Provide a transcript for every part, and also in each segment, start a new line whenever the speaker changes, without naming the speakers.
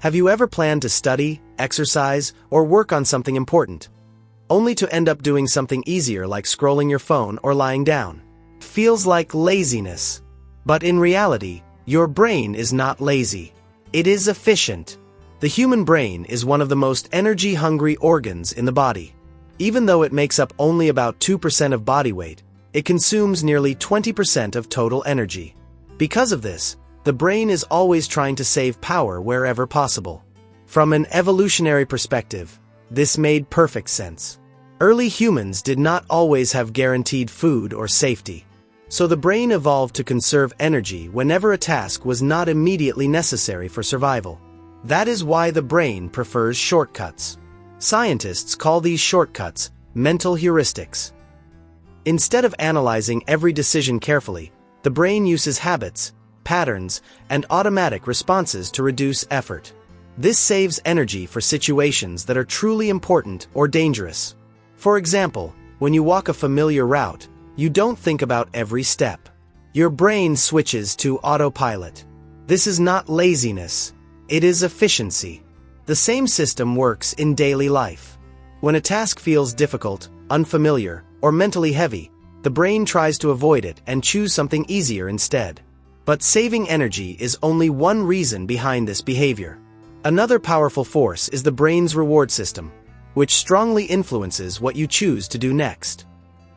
Have you ever planned to study, exercise, or work on something important, only to end up doing something easier like scrolling your phone or lying down? Feels like laziness. But in reality, your brain is not lazy. It is efficient. The human brain is one of the most energy-hungry organs in the body. Even though it makes up only about 2% of body weight, it consumes nearly 20% of total energy. Because of this, the brain is always trying to save power wherever possible. From an evolutionary perspective, this made perfect sense. Early humans did not always have guaranteed food or safety, so the brain evolved to conserve energy whenever a task was not immediately necessary for survival. That is why the brain prefers shortcuts. Scientists call these shortcuts mental heuristics. Instead of analyzing every decision carefully, the brain uses habits, patterns, and automatic responses to reduce effort. This saves energy for situations that are truly important or dangerous. For example, when you walk a familiar route, you don't think about every step. Your brain switches to autopilot. This is not laziness. It is efficiency. The same system works in daily life. When a task feels difficult, unfamiliar, or mentally heavy, the brain tries to avoid it and choose something easier instead. But saving energy is only one reason behind this behavior. Another powerful force is the brain's reward system, which strongly influences what you choose to do next.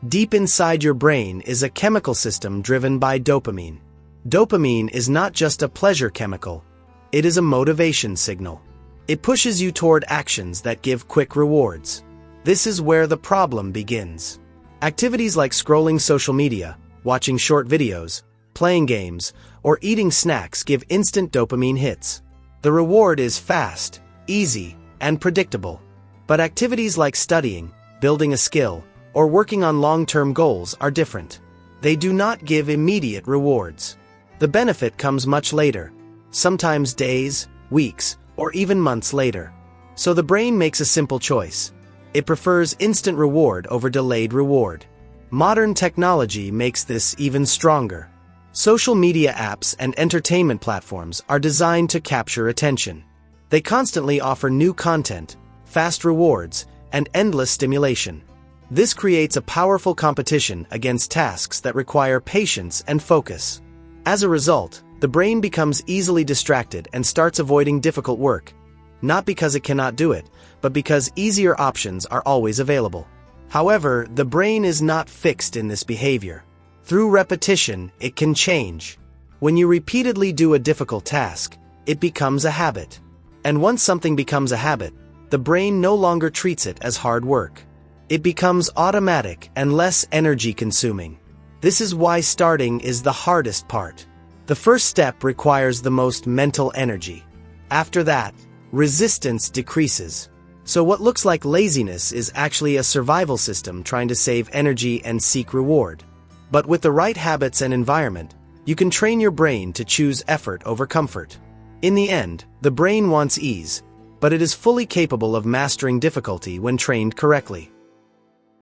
Deep inside your brain is a chemical system driven by dopamine. Dopamine is not just a pleasure chemical, it is a motivation signal. It pushes you toward actions that give quick rewards. This is where the problem begins. Activities like scrolling social media, watching short videos, playing games, or eating snacks give instant dopamine hits. The reward is fast, easy, and predictable. But activities like studying, building a skill, or working on long-term goals are different. They do not give immediate rewards. The benefit comes much later, sometimes days, weeks, or even months later. So the brain makes a simple choice. It prefers instant reward over delayed reward. Modern technology makes this even stronger. Social media apps and entertainment platforms are designed to capture attention. They constantly offer new content, fast rewards, and endless stimulation. This creates a powerful competition against tasks that require patience and focus. As a result, the brain becomes easily distracted and starts avoiding difficult work, not because it cannot do it, but because easier options are always available. However, the brain is not fixed in this behavior. Through repetition, it can change. When you repeatedly do a difficult task, it becomes a habit. And once something becomes a habit, the brain no longer treats it as hard work. It becomes automatic and less energy-consuming. This is why starting is the hardest part. The first step requires the most mental energy. After that, resistance decreases. So what looks like laziness is actually a survival system trying to save energy and seek reward. But with the right habits and environment, you can train your brain to choose effort over comfort. In the end, the brain wants ease, but it is fully capable of mastering difficulty when trained correctly.